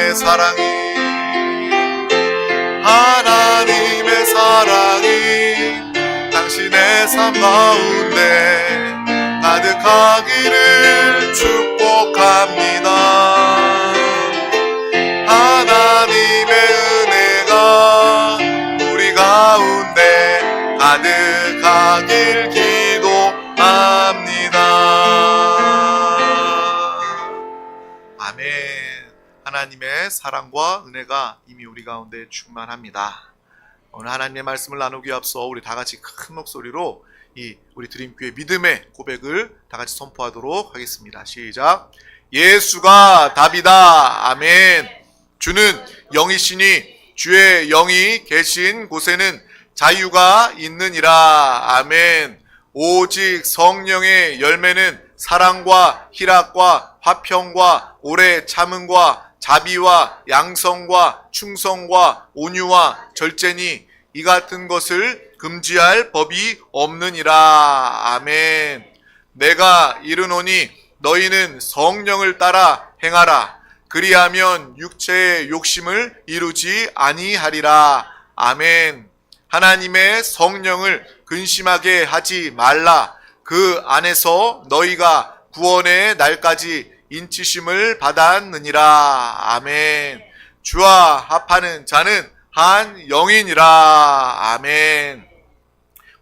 하나님의 사랑이 하나님의 사랑이 당신의 삶 가운데 가득하기를 축복합니다. 하나님의 은혜가 우리 가운데 가득하길 기도합니다. 아멘. 하나님의 사랑과 은혜가 이미 우리 가운데 충만합니다. 오늘 하나님의 말씀을 나누기 앞서 우리 다 같이 큰 목소리로 우리 드림교회 믿음의 고백을 다 같이 선포하도록 하겠습니다. 시작. 예수가 답이다. 아멘. 주는 영이시니 주의 영이 계신 곳에는 자유가 있느니라. 아멘. 오직 성령의 열매는 사랑과 희락과 화평과 오래 참음과 자비와 양성과 충성과 온유와 절제니 이 같은 것을 금지할 법이 없느니라. 아멘. 내가 이르노니 너희는 성령을 따라 행하라. 그리하면 육체의 욕심을 이루지 아니하리라. 아멘. 하나님의 성령을 근심하게 하지 말라. 그 안에서 너희가 구원의 날까지 인치심을 받았느니라. 아멘. 주와 합하는 자는 한 영이니라. 아멘.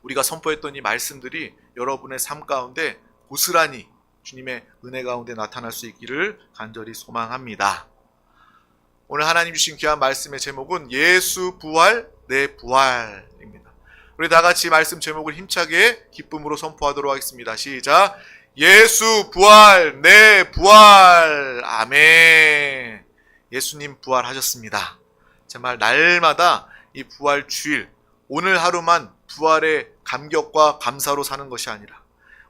우리가 선포했던 이 말씀들이 여러분의 삶 가운데 고스란히 주님의 은혜 가운데 나타날 수 있기를 간절히 소망합니다. 오늘 하나님 주신 귀한 말씀의 제목은 예수 부활 내 부활입니다. 우리 다 같이 말씀 제목을 힘차게 기쁨으로 선포하도록 하겠습니다. 시작. 예수 부활 내 부활. 아멘. 예수님 부활하셨습니다. 정말 날마다 이 부활 주일, 오늘 하루만 부활의 감격과 감사로 사는 것이 아니라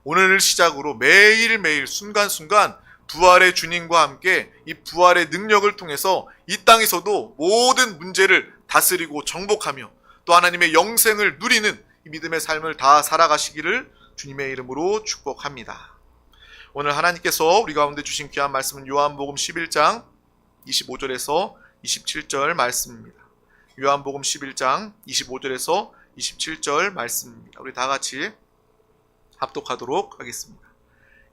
오늘을 시작으로 매일매일 순간순간 부활의 주님과 함께 이 부활의 능력을 통해서 이 땅에서도 모든 문제를 다스리고 정복하며 또 하나님의 영생을 누리는 이 믿음의 삶을 다 살아가시기를 주님의 이름으로 축복합니다. 오늘 하나님께서 우리 가운데 주신 귀한 말씀은 요한복음 11장 25절에서 27절 말씀입니다. 요한복음 11장 25절에서 27절 말씀입니다. 우리 다 같이 합독하도록 하겠습니다.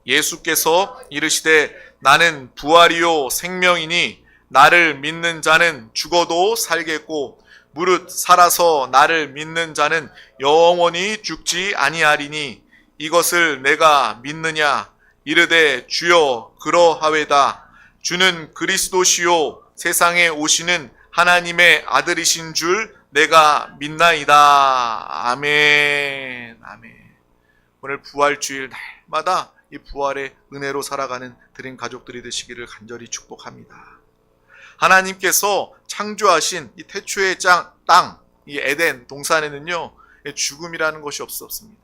예수께서 이르시되 나는 부활이요 생명이니 나를 믿는 자는 죽어도 살겠고 무릇 살아서 나를 믿는 자는 영원히 죽지 아니하리니 이것을 내가 믿느냐. 이르되 주여 그러하외다. 주는 그리스도시요 세상에 오시는 하나님의 아들이신 줄 내가 믿나이다. 아멘. 아멘. 오늘 부활주일 날마다 이 부활의 은혜로 살아가는 드림 가족들이 되시기를 간절히 축복합니다. 하나님께서 창조하신 이 태초의 땅, 이 에덴 동산에는요, 죽음이라는 것이 없었습니다.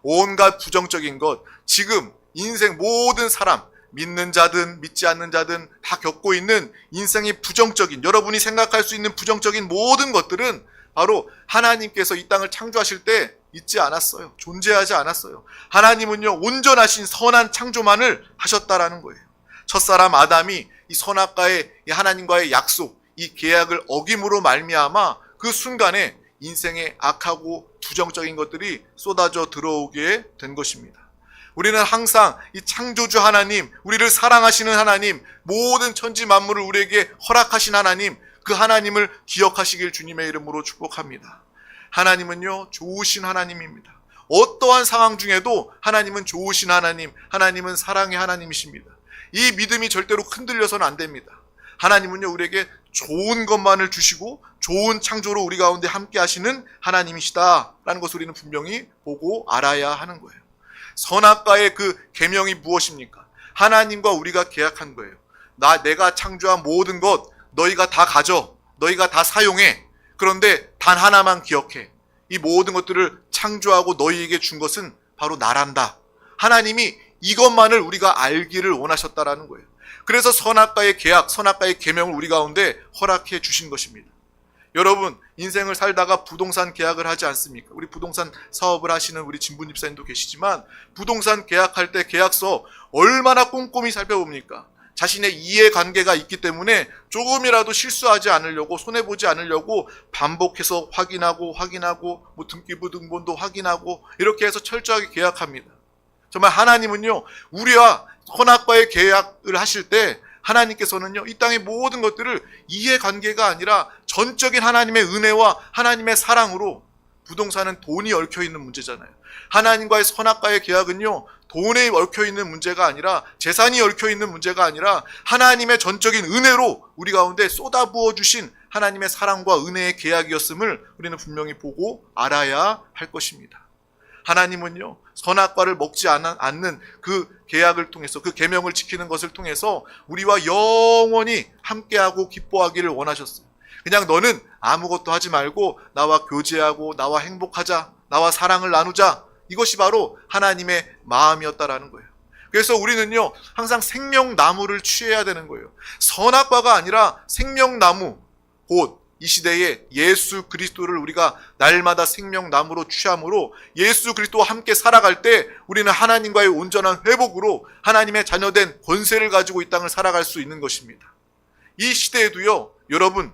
온갖 부정적인 것, 지금 인생 모든 사람, 믿는 자든 믿지 않는 자든 다 겪고 있는 인생의 부정적인, 여러분이 생각할 수 있는 부정적인 모든 것들은 바로 하나님께서 이 땅을 창조하실 때 있지 않았어요. 존재하지 않았어요. 하나님은요, 온전하신 선한 창조만을 하셨다라는 거예요. 첫사람 아담이 이 선악과의 이 하나님과의 약속, 이 계약을 어김으로 말미암아 그 순간에 인생의 악하고 부정적인 것들이 쏟아져 들어오게 된 것입니다. 우리는 항상 이 창조주 하나님, 우리를 사랑하시는 하나님, 모든 천지 만물을 우리에게 허락하신 하나님, 그 하나님을 기억하시길 주님의 이름으로 축복합니다. 하나님은요, 좋으신 하나님입니다. 어떠한 상황 중에도 하나님은 좋으신 하나님, 하나님은 사랑의 하나님이십니다. 이 믿음이 절대로 흔들려서는 안 됩니다. 하나님은요, 우리에게 좋은 것만을 주시고 좋은 창조로 우리 가운데 함께 하시는 하나님이시다라는 것을 우리는 분명히 보고 알아야 하는 거예요. 선악과의 그 계명이 무엇입니까? 하나님과 우리가 계약한 거예요. 내가 창조한 모든 것 너희가 다 가져, 너희가 다 사용해. 그런데 단 하나만 기억해. 이 모든 것들을 창조하고 너희에게 준 것은 바로 나란다. 하나님이 이것만을 우리가 알기를 원하셨다라는 거예요. 그래서 선악과의 계약, 선악과의 계명을 우리 가운데 허락해 주신 것입니다. 여러분, 인생을 살다가 부동산 계약을 하지 않습니까? 우리 부동산 사업을 하시는 우리 진분 집사님도 계시지만 부동산 계약할 때 계약서 얼마나 꼼꼼히 살펴봅니까? 자신의 이해관계가 있기 때문에 조금이라도 실수하지 않으려고, 손해보지 않으려고 반복해서 확인하고 뭐 등기부등본도 확인하고 이렇게 해서 철저하게 계약합니다. 정말 하나님은요, 우리와 선악과의 계약을 하실 때 하나님께서는요, 이 땅의 모든 것들을 이해관계가 아니라 전적인 하나님의 은혜와 하나님의 사랑으로, 부동산은 돈이 얽혀있는 문제잖아요. 하나님과의 선악과의 계약은요, 돈에 얽혀있는 문제가 아니라, 재산이 얽혀있는 문제가 아니라 하나님의 전적인 은혜로 우리 가운데 쏟아부어 주신 하나님의 사랑과 은혜의 계약이었음을 우리는 분명히 보고 알아야 할 것입니다. 하나님은요, 선악과를 먹지 않는 그 계약을 통해서, 그 계명을 지키는 것을 통해서 우리와 영원히 함께하고 기뻐하기를 원하셨어요. 그냥 너는 아무것도 하지 말고 나와 교제하고 나와 행복하자, 나와 사랑을 나누자, 이것이 바로 하나님의 마음이었다라는 거예요. 그래서 우리는요, 항상 생명나무를 취해야 되는 거예요. 선악과가 아니라 생명나무, 곧 이 시대에 예수 그리스도를 우리가 날마다 생명나무로 취함으로 예수 그리스도와 함께 살아갈 때 우리는 하나님과의 온전한 회복으로 하나님의 자녀된 권세를 가지고 이 땅을 살아갈 수 있는 것입니다. 이 시대에도요, 여러분,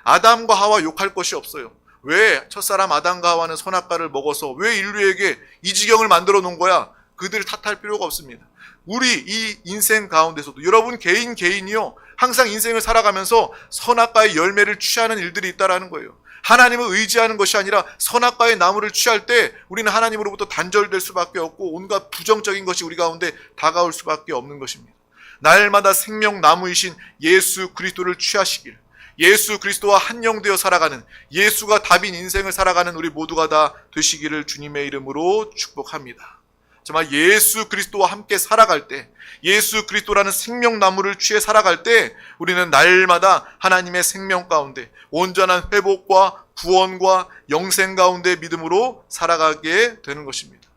아담과 하와 욕할 것이 없어요. 왜 첫사람 아담과 하와는 선악과를 먹어서 왜 인류에게 이 지경을 만들어 놓은 거야? 그들을 탓할 필요가 없습니다. 우리 이 인생 가운데서도 여러분 개인이요, 항상 인생을 살아가면서 선악과의 열매를 취하는 일들이 있다라는 거예요. 하나님을 의지하는 것이 아니라 선악과의 나무를 취할 때 우리는 하나님으로부터 단절될 수밖에 없고 온갖 부정적인 것이 우리 가운데 다가올 수밖에 없는 것입니다. 날마다 생명나무이신 예수 그리스도를 취하시길, 예수 그리스도와 한영되어 살아가는, 예수가 답인 인생을 살아가는 우리 모두가 다 되시기를 주님의 이름으로 축복합니다. 정말 예수 그리스도와 함께 살아갈 때, 예수 그리스도라는 생명나무를 취해 살아갈 때 우리는 날마다 하나님의 생명 가운데 온전한 회복과 구원과 영생 가운데 믿음으로 살아가게 되는 것입니다.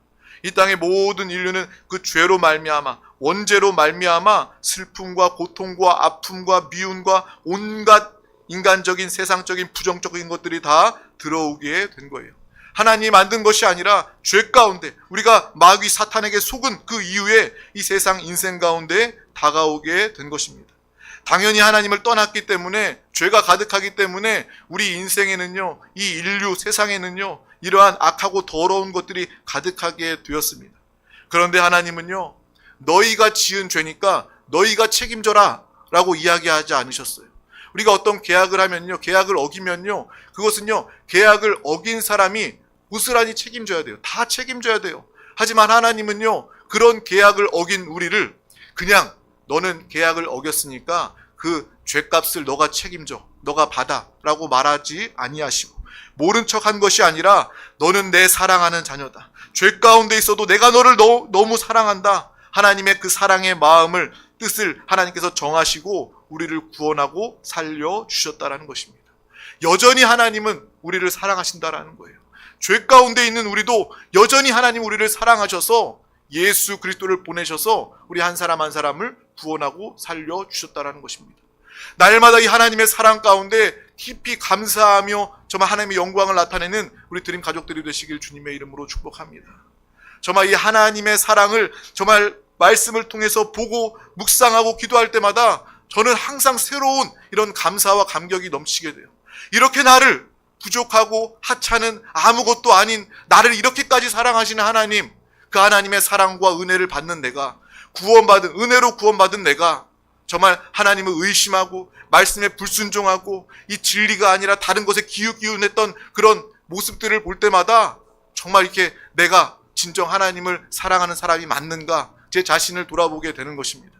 이 땅의 모든 인류는 그 죄로 말미암아, 원죄로 말미암아 슬픔과 고통과 아픔과 미움과 온갖 인간적인 세상적인 부정적인 것들이 다 들어오게 된 거예요. 하나님이 만든 것이 아니라 죄 가운데 우리가 마귀 사탄에게 속은 그 이후에 이 세상 인생 가운데 다가오게 된 것입니다. 당연히 하나님을 떠났기 때문에, 죄가 가득하기 때문에 우리 인생에는요, 이 인류 세상에는요, 이러한 악하고 더러운 것들이 가득하게 되었습니다. 그런데 하나님은요, 너희가 지은 죄니까 너희가 책임져라 라고 이야기하지 않으셨어요. 우리가 어떤 계약을 하면요, 계약을 어기면요, 그것은요, 계약을 어긴 사람이 고스란히 책임져야 돼요. 다 책임져야 돼요. 하지만 하나님은요, 그런 계약을 어긴 우리를 그냥 너는 계약을 어겼으니까 그 죄값을 너가 책임져, 너가 받아 라고 말하지 아니하시고, 모른 척한 것이 아니라 너는 내 사랑하는 자녀다, 죄 가운데 있어도 내가 너를 너무 사랑한다, 하나님의 그 사랑의 마음을, 뜻을 하나님께서 정하시고 우리를 구원하고 살려주셨다라는 것입니다. 여전히 하나님은 우리를 사랑하신다라는 거예요. 죄 가운데 있는 우리도 여전히 하나님 우리를 사랑하셔서 예수 그리스도를 보내셔서 우리 한 사람 한 사람을 구원하고 살려주셨다라는 것입니다. 날마다 이 하나님의 사랑 가운데 깊이 감사하며 정말 하나님의 영광을 나타내는 우리 드림 가족들이 되시길 주님의 이름으로 축복합니다. 정말 이 하나님의 사랑을 정말 말씀을 통해서 보고 묵상하고 기도할 때마다 저는 항상 새로운 이런 감사와 감격이 넘치게 돼요. 이렇게 나를 부족하고 하찮은 아무것도 아닌 나를 이렇게까지 사랑하시는 하나님, 그 하나님의 사랑과 은혜를 받는 내가, 은혜로 구원받은 내가 정말 하나님을 의심하고 말씀에 불순종하고 이 진리가 아니라 다른 것에 기웃기웃했던 그런 모습들을 볼 때마다 정말 이렇게 내가 진정 하나님을 사랑하는 사람이 맞는가, 제 자신을 돌아보게 되는 것입니다.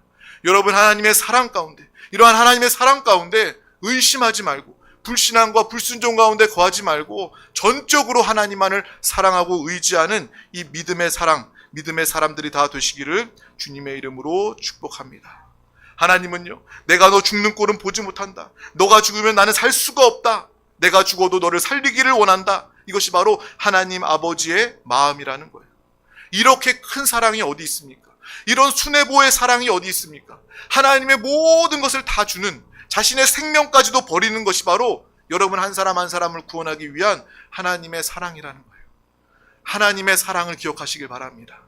여러분, 하나님의 사랑 가운데, 이러한 하나님의 사랑 가운데 의심하지 말고 불신앙과 불순종 가운데 거하지 말고 전적으로 하나님만을 사랑하고 의지하는 이 믿음의 사랑, 믿음의 사람들이 다 되시기를 주님의 이름으로 축복합니다. 하나님은요, 내가 너 죽는 꼴은 보지 못한다, 너가 죽으면 나는 살 수가 없다, 내가 죽어도 너를 살리기를 원한다, 이것이 바로 하나님 아버지의 마음이라는 거예요. 이렇게 큰 사랑이 어디 있습니까? 이런 순애보의 사랑이 어디 있습니까? 하나님의 모든 것을 다 주는, 자신의 생명까지도 버리는 것이 바로 여러분 한 사람 한 사람을 구원하기 위한 하나님의 사랑이라는 거예요. 하나님의 사랑을 기억하시길 바랍니다.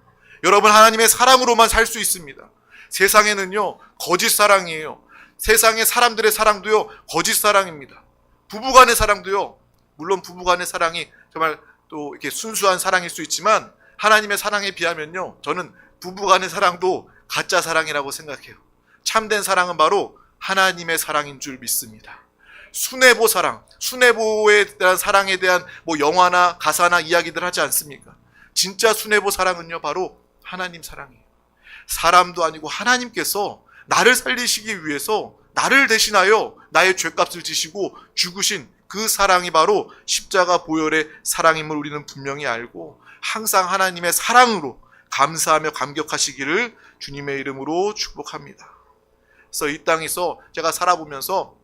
여러분, 하나님의 사랑으로만 살 수 있습니다. 세상에는요 거짓 사랑이에요. 세상의 사람들의 사랑도요 거짓 사랑입니다. 부부간의 사랑도요, 물론 부부간의 사랑이 정말 또 이렇게 순수한 사랑일 수 있지만 하나님의 사랑에 비하면요, 저는 부부간의 사랑도 가짜 사랑이라고 생각해요. 참된 사랑은 바로 하나님의 사랑인 줄 믿습니다. 수뇌보 사랑, 수뇌보에 대한 사랑에 대한 뭐 영화나 가사나 이야기들 하지 않습니까? 진짜 수뇌보 사랑은요 바로 하나님 사랑이에요. 사람도 아니고 하나님께서 나를 살리시기 위해서 나를 대신하여 나의 죄값을 지시고 죽으신 그 사랑이 바로 십자가 보혈의 사랑임을 우리는 분명히 알고 항상 하나님의 사랑으로 감사하며 감격하시기를 주님의 이름으로 축복합니다. 그래서 이 땅에서 제가 살아보면서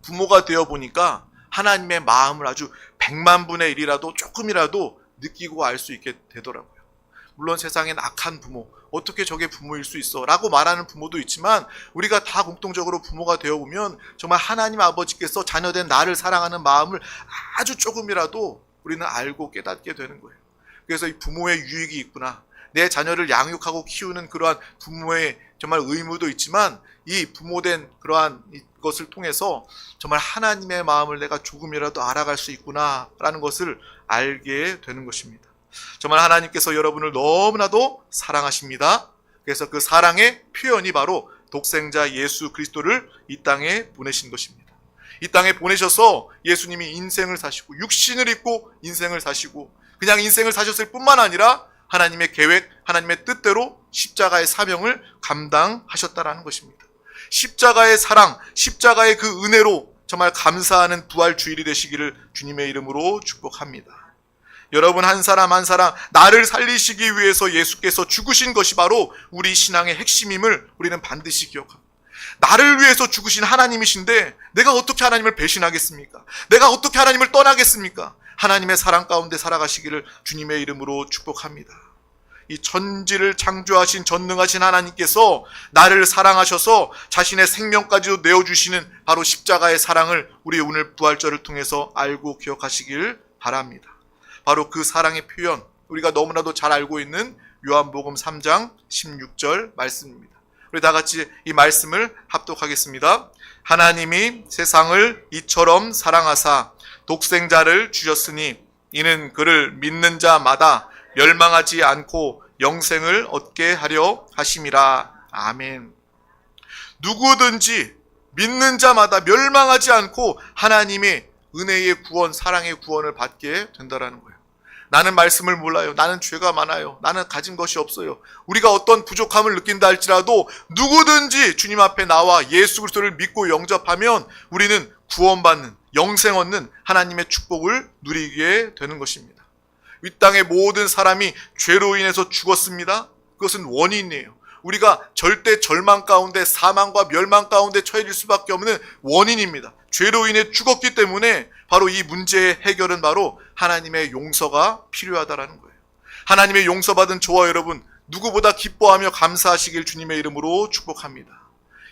부모가 되어 보니까 하나님의 마음을 아주 100만 분의 1이라도 조금이라도 느끼고 알 수 있게 되더라고요. 물론 세상엔 악한 부모, 어떻게 저게 부모일 수 있어 라고 말하는 부모도 있지만 우리가 다 공통적으로 부모가 되어보면 정말 하나님 아버지께서 자녀된 나를 사랑하는 마음을 아주 조금이라도 우리는 알고 깨닫게 되는 거예요. 그래서 이 부모의 유익이 있구나, 내 자녀를 양육하고 키우는 그러한 부모의 정말 의무도 있지만 이 부모된 그러한 것을 통해서 정말 하나님의 마음을 내가 조금이라도 알아갈 수 있구나 라는 것을 알게 되는 것입니다. 정말 하나님께서 여러분을 너무나도 사랑하십니다. 그래서 그 사랑의 표현이 바로 독생자 예수 그리스도를 이 땅에 보내신 것입니다. 이 땅에 보내셔서 예수님이 인생을 사시고 육신을 입고 인생을 사시고 그냥 인생을 사셨을 뿐만 아니라 하나님의 계획, 하나님의 뜻대로 십자가의 사명을 감당하셨다라는 것입니다. 십자가의 사랑, 십자가의 그 은혜로 정말 감사하는 부활 주일이 되시기를 주님의 이름으로 축복합니다. 여러분 한 사람 한 사람 나를 살리시기 위해서 예수께서 죽으신 것이 바로 우리 신앙의 핵심임을 우리는 반드시 기억합니다. 나를 위해서 죽으신 하나님이신데 내가 어떻게 하나님을 배신하겠습니까? 내가 어떻게 하나님을 떠나겠습니까? 하나님의 사랑 가운데 살아가시기를 주님의 이름으로 축복합니다. 이 천지를 창조하신 전능하신 하나님께서 나를 사랑하셔서 자신의 생명까지도 내어주시는 바로 십자가의 사랑을 우리 오늘 부활절을 통해서 알고 기억하시길 바랍니다. 바로 그 사랑의 표현, 우리가 너무나도 잘 알고 있는 요한복음 3장 16절 말씀입니다. 우리 다 같이 이 말씀을 합독하겠습니다. 하나님이 세상을 이처럼 사랑하사 독생자를 주셨으니 이는 그를 믿는 자마다 멸망하지 않고 영생을 얻게 하려 하심이라. 아멘. 누구든지 믿는 자마다 멸망하지 않고 하나님의 은혜의 구원, 사랑의 구원을 받게 된다라는 거예요. 나는 말씀을 몰라요. 나는 죄가 많아요. 나는 가진 것이 없어요. 우리가 어떤 부족함을 느낀다 할지라도 누구든지 주님 앞에 나와 예수 그리스도를 믿고 영접하면 우리는 구원받는, 영생 얻는 하나님의 축복을 누리게 되는 것입니다. 이 땅의 모든 사람이 죄로 인해서 죽었습니다. 그것은 원인이에요. 우리가 절대 절망 가운데 사망과 멸망 가운데 처해질 수밖에 없는 원인입니다. 죄로 인해 죽었기 때문에 바로 이 문제의 해결은 바로 하나님의 용서가 필요하다라는 거예요. 하나님의 용서받은 저와 여러분 누구보다 기뻐하며 감사하시길 주님의 이름으로 축복합니다.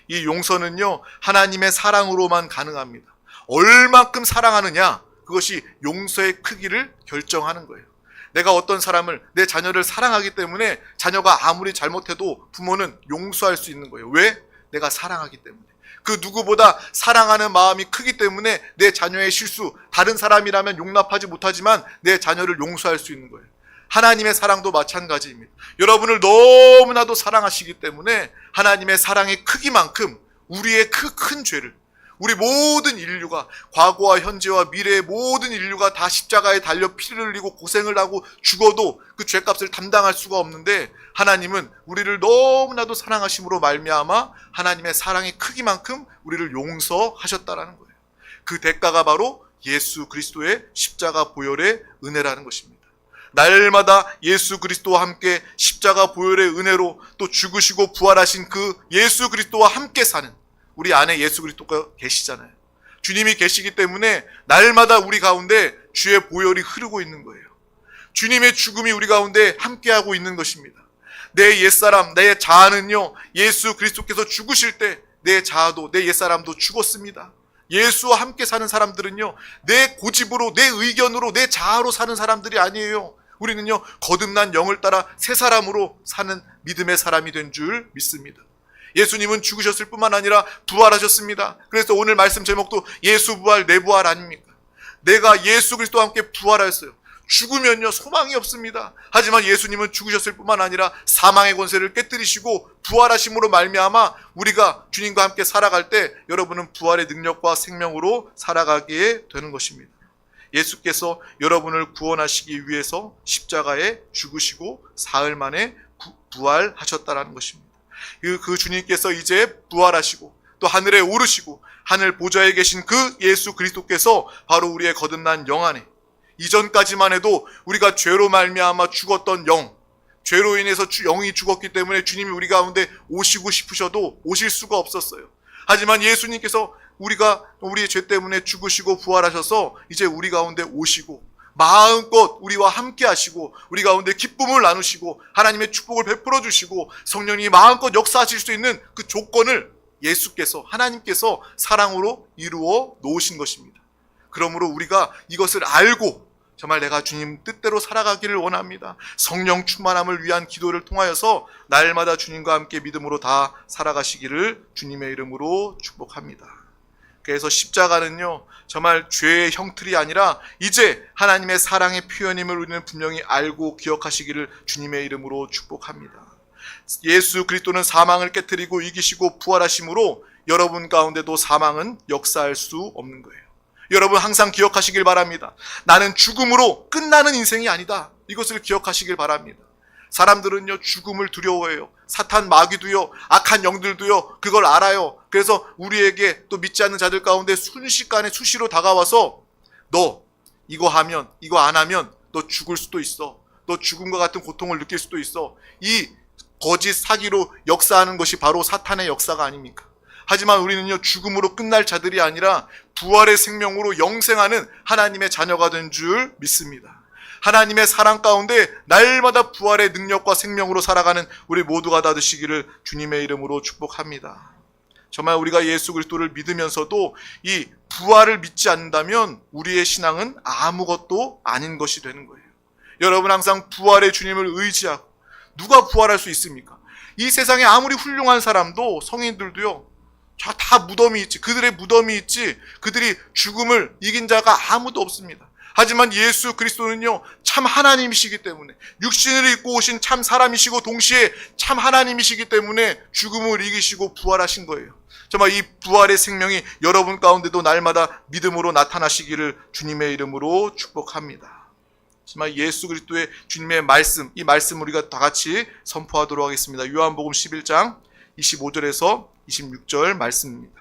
이 용서는요 하나님의 사랑으로만 가능합니다. 얼만큼 사랑하느냐, 그것이 용서의 크기를 결정하는 거예요. 내가 어떤 사람을, 내 자녀를 사랑하기 때문에 자녀가 아무리 잘못해도 부모는 용서할 수 있는 거예요. 왜? 내가 사랑하기 때문에. 그 누구보다 사랑하는 마음이 크기 때문에 내 자녀의 실수, 다른 사람이라면 용납하지 못하지만 내 자녀를 용서할 수 있는 거예요. 하나님의 사랑도 마찬가지입니다. 여러분을 너무나도 사랑하시기 때문에 하나님의 사랑의 크기만큼 우리의 큰 죄를, 우리 모든 인류가, 과거와 현재와 미래의 모든 인류가 다 십자가에 달려 피를 흘리고 고생을 하고 죽어도 그 죄값을 담당할 수가 없는데 하나님은 우리를 너무나도 사랑하심으로 말미암아 하나님의 사랑의 크기만큼 우리를 용서하셨다라는 거예요. 그 대가가 바로 예수 그리스도의 십자가 보혈의 은혜라는 것입니다. 날마다 예수 그리스도와 함께 십자가 보혈의 은혜로 또 죽으시고 부활하신 그 예수 그리스도와 함께 사는 우리 안에 예수 그리스도가 계시잖아요. 주님이 계시기 때문에 날마다 우리 가운데 주의 보혈이 흐르고 있는 거예요. 주님의 죽음이 우리 가운데 함께하고 있는 것입니다. 내 옛사람, 내 자아는요 예수 그리스도께서 죽으실 때 내 자아도, 내 옛사람도 죽었습니다. 예수와 함께 사는 사람들은요 내 고집으로, 내 의견으로, 내 자아로 사는 사람들이 아니에요. 우리는요 거듭난 영을 따라 새 사람으로 사는 믿음의 사람이 된 줄 믿습니다. 예수님은 죽으셨을 뿐만 아니라 부활하셨습니다. 그래서 오늘 말씀 제목도 예수 부활 내 부활 아닙니까? 내가 예수 그리스도와 함께 부활하였어요. 죽으면요 소망이 없습니다. 하지만 예수님은 죽으셨을 뿐만 아니라 사망의 권세를 깨뜨리시고 부활하심으로 말미암아 우리가 주님과 함께 살아갈 때 여러분은 부활의 능력과 생명으로 살아가게 되는 것입니다. 예수께서 여러분을 구원하시기 위해서 십자가에 죽으시고 사흘 만에 부활하셨다라는 것입니다. 그 주님께서 이제 부활하시고 또 하늘에 오르시고 하늘 보좌에 계신 그 예수 그리스도께서 바로 우리의 거듭난 영 안에, 이전까지만 해도 우리가 죄로 말미암아 죽었던 영, 죄로 인해서 영이 죽었기 때문에 주님이 우리 가운데 오시고 싶으셔도 오실 수가 없었어요. 하지만 예수님께서 우리가 우리의 죄 때문에 죽으시고 부활하셔서 이제 우리 가운데 오시고 마음껏 우리와 함께 하시고 우리 가운데 기쁨을 나누시고 하나님의 축복을 베풀어 주시고 성령이 마음껏 역사하실 수 있는 그 조건을 예수께서, 하나님께서 사랑으로 이루어 놓으신 것입니다. 그러므로 우리가 이것을 알고 정말 내가 주님 뜻대로 살아가기를 원합니다. 성령 충만함을 위한 기도를 통하여서 날마다 주님과 함께 믿음으로 다 살아가시기를 주님의 이름으로 축복합니다. 그래서 십자가는요 정말 죄의 형틀이 아니라 이제 하나님의 사랑의 표현임을 우리는 분명히 알고 기억하시기를 주님의 이름으로 축복합니다. 예수 그리스도는 사망을 깨뜨리고 이기시고 부활하심으로 여러분 가운데도 사망은 역사할 수 없는 거예요. 여러분 항상 기억하시길 바랍니다. 나는 죽음으로 끝나는 인생이 아니다. 이것을 기억하시길 바랍니다. 사람들은요 죽음을 두려워해요. 사탄 마귀도요 악한 영들도요 그걸 알아요. 그래서 우리에게 또 믿지 않는 자들 가운데 순식간에 수시로 다가와서 너 이거 하면 이거 안 하면 너 죽을 수도 있어. 너 죽음과 같은 고통을 느낄 수도 있어. 이 거짓 사기로 역사하는 것이 바로 사탄의 역사가 아닙니까? 하지만 우리는요 죽음으로 끝날 자들이 아니라 부활의 생명으로 영생하는 하나님의 자녀가 된 줄 믿습니다. 하나님의 사랑 가운데 날마다 부활의 능력과 생명으로 살아가는 우리 모두가 다 되시기를 주님의 이름으로 축복합니다. 정말 우리가 예수 그리스도를 믿으면서도 이 부활을 믿지 않는다면 우리의 신앙은 아무것도 아닌 것이 되는 거예요. 여러분 항상 부활의 주님을 의지하고, 누가 부활할 수 있습니까? 이 세상에 아무리 훌륭한 사람도, 성인들도요 다 무덤이 있지, 그들의 무덤이 있지, 그들이 죽음을 이긴 자가 아무도 없습니다. 하지만 예수 그리스도는요 참 하나님이시기 때문에, 육신을 입고 오신 참 사람이시고 동시에 참 하나님이시기 때문에 죽음을 이기시고 부활하신 거예요. 정말 이 부활의 생명이 여러분 가운데도 날마다 믿음으로 나타나시기를 주님의 이름으로 축복합니다. 정말 예수 그리스도의 주님의 말씀, 이 말씀 우리가 다 같이 선포하도록 하겠습니다. 요한복음 11장 25절에서 26절 말씀입니다.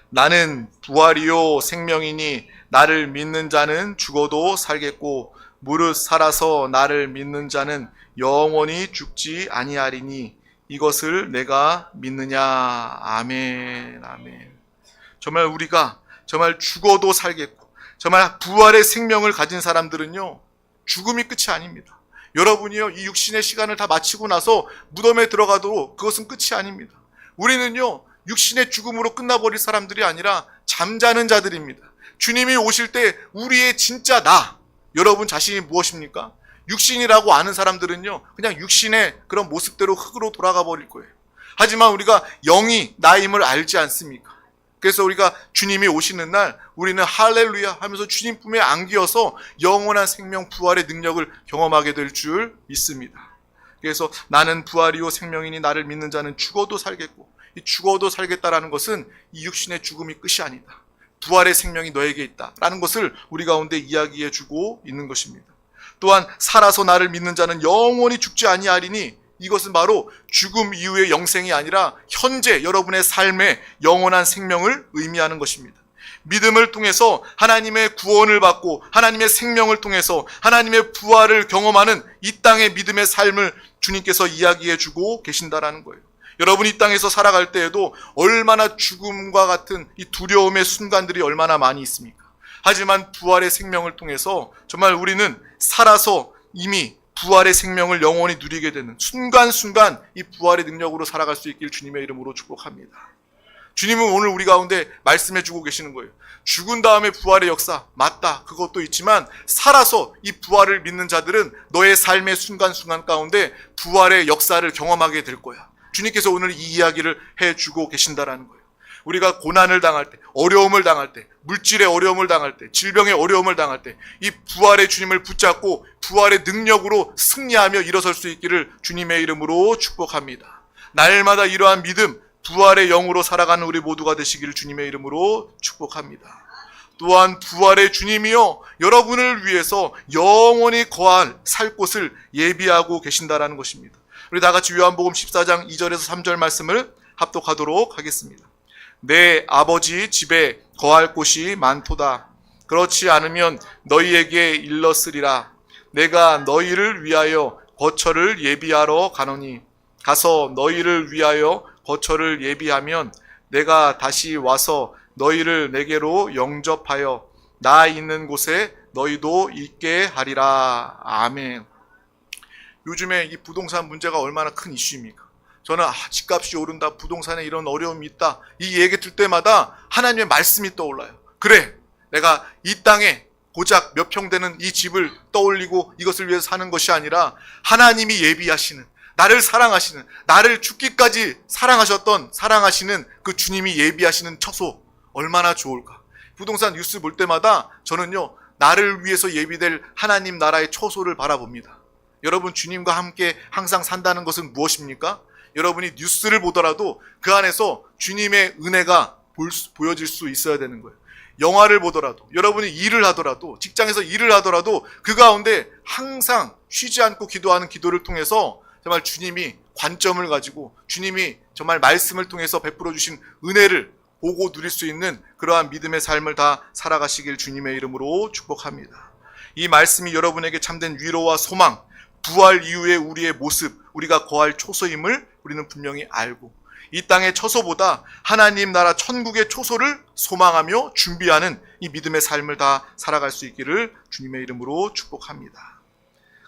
나는 부활이요 생명이니 나를 믿는 자는 죽어도 살겠고 무릇 살아서 나를 믿는 자는 영원히 죽지 아니하리니 이것을 내가 믿느냐. 아멘. 아멘. 정말 우리가 정말 죽어도 살겠고 정말 부활의 생명을 가진 사람들은요 죽음이 끝이 아닙니다. 여러분이요 이 육신의 시간을 다 마치고 나서 무덤에 들어가도 그것은 끝이 아닙니다. 우리는요 육신의 죽음으로 끝나버릴 사람들이 아니라 잠자는 자들입니다. 주님이 오실 때 우리의 진짜 나, 여러분 자신이 무엇입니까? 육신이라고 아는 사람들은요 그냥 육신의 그런 모습대로 흙으로 돌아가 버릴 거예요. 하지만 우리가 영이 나임을 알지 않습니까? 그래서 우리가 주님이 오시는 날 우리는 할렐루야 하면서 주님 품에 안기어서 영원한 생명 부활의 능력을 경험하게 될 줄 믿습니다. 그래서 나는 부활이요 생명이니 나를 믿는 자는 죽어도 살겠고, 이 죽어도 살겠다라는 것은 이 육신의 죽음이 끝이 아니다. 부활의 생명이 너에게 있다라는 것을 우리 가운데 이야기해 주고 있는 것입니다. 또한 살아서 나를 믿는 자는 영원히 죽지 아니하리니 이것은 바로 죽음 이후의 영생이 아니라 현재 여러분의 삶의 영원한 생명을 의미하는 것입니다. 믿음을 통해서 하나님의 구원을 받고 하나님의 생명을 통해서 하나님의 부활을 경험하는 이 땅의 믿음의 삶을 주님께서 이야기해 주고 계신다라는 거예요. 여러분이 이 땅에서 살아갈 때에도 얼마나 죽음과 같은 이 두려움의 순간들이 얼마나 많이 있습니까? 하지만 부활의 생명을 통해서 정말 우리는 살아서 이미 부활의 생명을 영원히 누리게 되는 순간순간 이 부활의 능력으로 살아갈 수 있길 주님의 이름으로 축복합니다. 주님은 오늘 우리 가운데 말씀해 주고 계시는 거예요. 죽은 다음에 부활의 역사, 맞다. 그것도 있지만 살아서 이 부활을 믿는 자들은 너의 삶의 순간순간 가운데 부활의 역사를 경험하게 될 거야. 주님께서 오늘 이 이야기를 해주고 계신다라는 거예요. 우리가 고난을 당할 때, 어려움을 당할 때, 물질의 어려움을 당할 때, 질병의 어려움을 당할 때 이 부활의 주님을 붙잡고 부활의 능력으로 승리하며 일어설 수 있기를 주님의 이름으로 축복합니다. 날마다 이러한 믿음, 부활의 영으로 살아가는 우리 모두가 되시기를 주님의 이름으로 축복합니다. 또한 부활의 주님이요 여러분을 위해서 영원히 살 곳을 예비하고 계신다라는 것입니다. 우리 다 같이 요한복음 14장 2절에서 3절 말씀을 합독하도록 하겠습니다. 내 아버지 집에 거할 곳이 많도다. 그렇지 않으면 너희에게 일렀으리라. 내가 너희를 위하여 거처를 예비하러 가노니 가서 너희를 위하여 거처를 예비하면 내가 다시 와서 너희를 내게로 영접하여 나 있는 곳에 너희도 있게 하리라. 아멘. 요즘에 이 부동산 문제가 얼마나 큰 이슈입니까? 저는 집값이 오른다, 부동산에 이런 어려움이 있다, 이 얘기 들 때마다 하나님의 말씀이 떠올라요. 그래, 내가 이 땅에 고작 몇 평 되는 이 집을 떠올리고 이것을 위해서 사는 것이 아니라 하나님이 예비하시는, 나를 사랑하시는, 나를 죽기까지 사랑하시는 그 주님이 예비하시는 처소, 얼마나 좋을까. 부동산 뉴스 볼 때마다 저는요, 나를 위해서 예비될 하나님 나라의 처소를 바라봅니다. 여러분, 주님과 함께 항상 산다는 것은 무엇입니까? 여러분이 뉴스를 보더라도 그 안에서 주님의 은혜가 보여질 수 있어야 되는 거예요. 영화를 보더라도, 여러분이 일을 하더라도, 직장에서 일을 하더라도 그 가운데 항상 쉬지 않고 기도하는 기도를 통해서 정말 주님이 관점을 가지고 주님이 정말 말씀을 통해서 베풀어 주신 은혜를 보고 누릴 수 있는 그러한 믿음의 삶을 다 살아가시길 주님의 이름으로 축복합니다. 이 말씀이 여러분에게 참된 위로와 소망, 부활 이후의 우리의 모습, 우리가 거할 초소임을 우리는 분명히 알고 이 땅의 처소보다 하나님 나라 천국의 초소를 소망하며 준비하는 이 믿음의 삶을 다 살아갈 수 있기를 주님의 이름으로 축복합니다.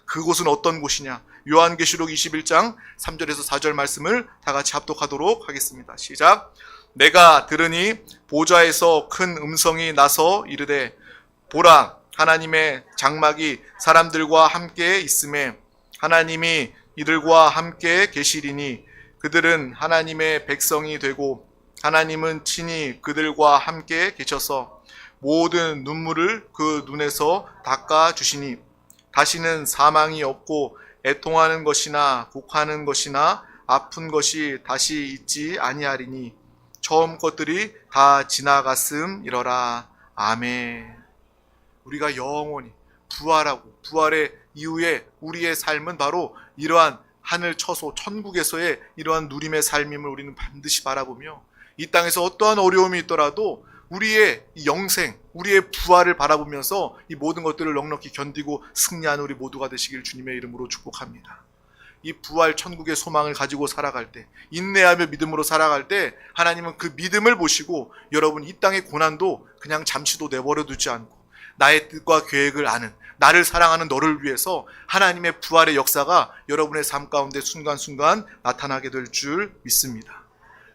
그곳은 어떤 곳이냐? 요한계시록 21장 3절에서 4절 말씀을 다 같이 합독하도록 하겠습니다. 시작. 내가 들으니 보좌에서 큰 음성이 나서 이르되 보라, 하나님의 장막이 사람들과 함께 있음에 하나님이 이들과 함께 계시리니 그들은 하나님의 백성이 되고 하나님은 친히 그들과 함께 계셔서 모든 눈물을 그 눈에서 닦아 주시니 다시는 사망이 없고 애통하는 것이나 곡하는 것이나 아픈 것이 다시 있지 아니하리니 처음 것들이 다 지나갔음이러라. 아멘. 우리가 영원히 부활하고 부활의 이후에 우리의 삶은 바로 이러한 하늘 처소 천국에서의 이러한 누림의 삶임을 우리는 반드시 바라보며 이 땅에서 어떠한 어려움이 있더라도 우리의 영생, 우리의 부활을 바라보면서 이 모든 것들을 넉넉히 견디고 승리하는 우리 모두가 되시길 주님의 이름으로 축복합니다. 이 부활 천국의 소망을 가지고 살아갈 때, 인내하며 믿음으로 살아갈 때 하나님은 그 믿음을 보시고 여러분 이 땅의 고난도 그냥 잠시도 내버려 두지 않고 나의 뜻과 계획을 아는, 나를 사랑하는 너를 위해서 하나님의 부활의 역사가 여러분의 삶 가운데 순간순간 나타나게 될 줄 믿습니다.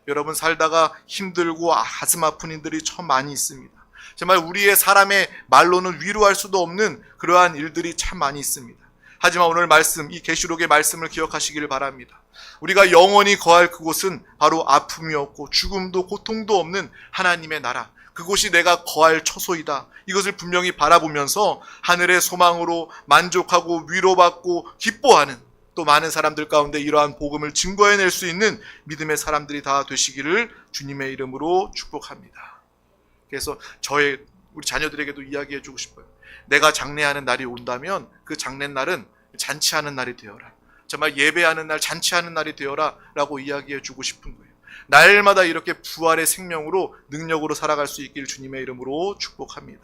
여러분 살다가 힘들고 가슴 아픈 일들이 참 많이 있습니다. 정말 우리의 사람의 말로는 위로할 수도 없는 그러한 일들이 참 많이 있습니다. 하지만 오늘 말씀, 이 계시록의 말씀을 기억하시기를 바랍니다. 우리가 영원히 거할 그곳은 바로 아픔이 없고 죽음도 고통도 없는 하나님의 나라, 그곳이 내가 거할 처소이다. 이것을 분명히 바라보면서 하늘의 소망으로 만족하고 위로받고 기뻐하는 또 많은 사람들 가운데 이러한 복음을 증거해낼 수 있는 믿음의 사람들이 다 되시기를 주님의 이름으로 축복합니다. 그래서 우리 자녀들에게도 이야기해주고 싶어요. 내가 장례하는 날이 온다면 그 장례날은 잔치하는 날이 되어라. 정말 예배하는 날, 잔치하는 날이 되어라 라고 이야기해주고 싶은 거예요. 날마다 이렇게 부활의 생명으로 능력으로 살아갈 수 있길 주님의 이름으로 축복합니다.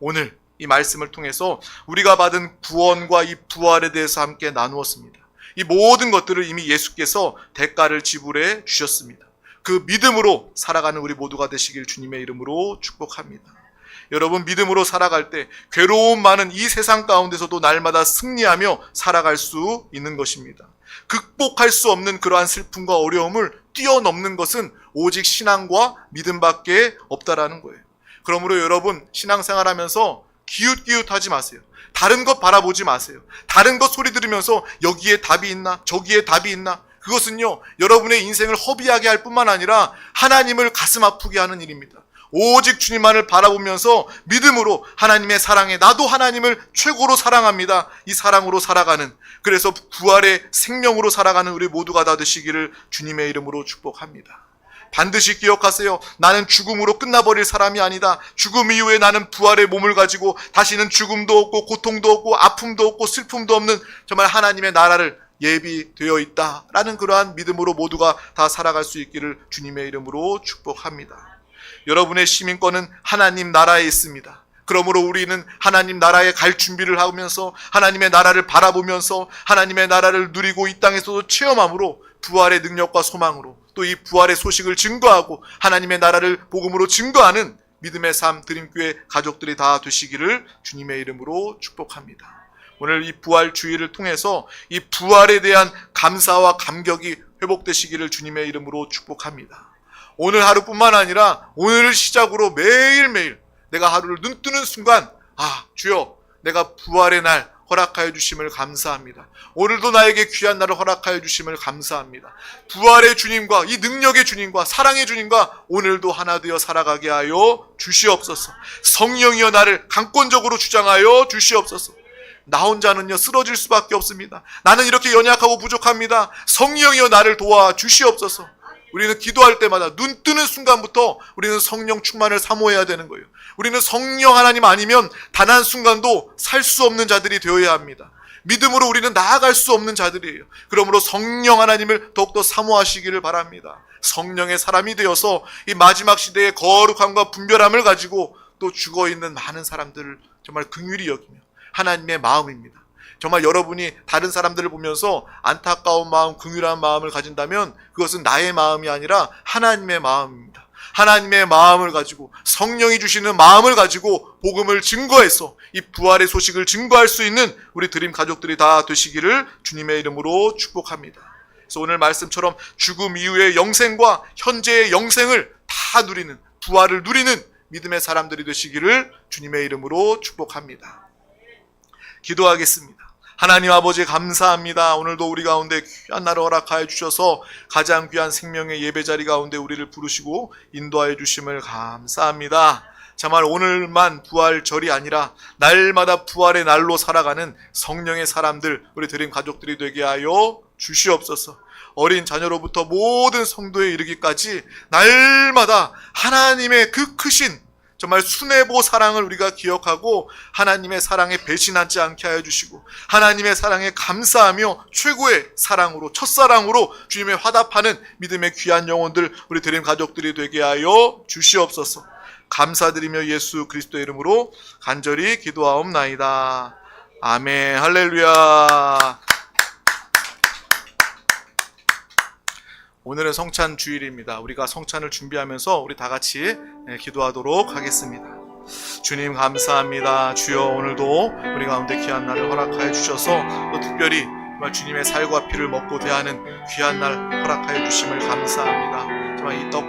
오늘 이 말씀을 통해서 우리가 받은 구원과 이 부활에 대해서 함께 나누었습니다. 이 모든 것들을 이미 예수께서 대가를 지불해 주셨습니다. 그 믿음으로 살아가는 우리 모두가 되시길 주님의 이름으로 축복합니다. 여러분 믿음으로 살아갈 때 괴로움 많은 이 세상 가운데서도 날마다 승리하며 살아갈 수 있는 것입니다. 극복할 수 없는 그러한 슬픔과 어려움을 뛰어넘는 것은 오직 신앙과 믿음밖에 없다라는 거예요. 그러므로 여러분 신앙생활하면서 기웃기웃하지 마세요. 다른 것 바라보지 마세요. 다른 것 소리 들으면서 여기에 답이 있나 저기에 답이 있나, 그것은요 여러분의 인생을 허비하게 할 뿐만 아니라 하나님을 가슴 아프게 하는 일입니다. 오직 주님만을 바라보면서 믿음으로 하나님의 사랑에 나도 하나님을 최고로 사랑합니다, 이 사랑으로 살아가는, 그래서 부활의 생명으로 살아가는 우리 모두가 다 되시기를 주님의 이름으로 축복합니다. 반드시 기억하세요. 나는 죽음으로 끝나버릴 사람이 아니다. 죽음 이후에 나는 부활의 몸을 가지고 다시는 죽음도 없고 고통도 없고 아픔도 없고 슬픔도 없는 정말 하나님의 나라를 예비되어 있다라는 그러한 믿음으로 모두가 다 살아갈 수 있기를 주님의 이름으로 축복합니다. 여러분의 시민권은 하나님 나라에 있습니다. 그러므로 우리는 하나님 나라에 갈 준비를 하면서 하나님의 나라를 바라보면서 하나님의 나라를 누리고 이 땅에서도 체험함으로 부활의 능력과 소망으로 또 이 부활의 소식을 증거하고 하나님의 나라를 복음으로 증거하는 믿음의 삶 드림교회 가족들이 다 되시기를 주님의 이름으로 축복합니다. 오늘 이 부활 주일을 통해서 이 부활에 대한 감사와 감격이 회복되시기를 주님의 이름으로 축복합니다. 오늘 하루뿐만 아니라 오늘을 시작으로 매일매일 내가 하루를 눈 뜨는 순간 주여 내가 부활의 날 허락하여 주심을 감사합니다. 오늘도 나에게 귀한 날을 허락하여 주심을 감사합니다. 부활의 주님과 이 능력의 주님과 사랑의 주님과 오늘도 하나 되어 살아가게 하여 주시옵소서. 성령이여 나를 강권적으로 주장하여 주시옵소서. 나 혼자는요 쓰러질 수밖에 없습니다. 나는 이렇게 연약하고 부족합니다. 성령이여 나를 도와 주시옵소서. 우리는 기도할 때마다 눈 뜨는 순간부터 우리는 성령 충만을 사모해야 되는 거예요. 우리는 성령 하나님 아니면 단 한순간도 살 수 없는 자들이 되어야 합니다. 믿음으로 우리는 나아갈 수 없는 자들이에요. 그러므로 성령 하나님을 더욱더 사모하시기를 바랍니다. 성령의 사람이 되어서 이 마지막 시대의 거룩함과 분별함을 가지고 또 죽어있는 많은 사람들을 정말 긍휼히 여기며 하나님의 마음입니다. 정말 여러분이 다른 사람들을 보면서 안타까운 마음, 긍휼한 마음을 가진다면 그것은 나의 마음이 아니라 하나님의 마음입니다. 하나님의 마음을 가지고 성령이 주시는 마음을 가지고 복음을 증거해서 이 부활의 소식을 증거할 수 있는 우리 드림 가족들이 다 되시기를 주님의 이름으로 축복합니다. 그래서 오늘 말씀처럼 죽음 이후의 영생과 현재의 영생을 다 누리는, 부활을 누리는 믿음의 사람들이 되시기를 주님의 이름으로 축복합니다. 기도하겠습니다. 하나님 아버지 감사합니다. 오늘도 우리 가운데 귀한 날을 허락하여 주셔서 가장 귀한 생명의 예배자리 가운데 우리를 부르시고 인도하여 주심을 감사합니다. 정말 오늘만 부활절이 아니라 날마다 부활의 날로 살아가는 성령의 사람들, 우리 드림 가족들이 되게 하여 주시옵소서. 어린 자녀로부터 모든 성도에 이르기까지 날마다 하나님의 그 크신 정말 수뇌보 사랑을 우리가 기억하고 하나님의 사랑에 배신하지 않게 하여 주시고 하나님의 사랑에 감사하며 최고의 사랑으로 첫사랑으로 주님의 화답하는 믿음의 귀한 영혼들 우리 드림 가족들이 되게 하여 주시옵소서. 감사드리며 예수 그리스도의 이름으로 간절히 기도하옵나이다. 아멘. 할렐루야. 오늘은 성찬 주일입니다. 우리가 성찬을 준비하면서 우리 다 같이 기도하도록 하겠습니다. 주님 감사합니다. 주여 오늘도 우리 가운데 귀한 날을 허락하여 주셔서 또 특별히 정말 주님의 살과 피를 먹고 대하는 귀한 날 허락하여 주심을 감사합니다. 정말 이 떡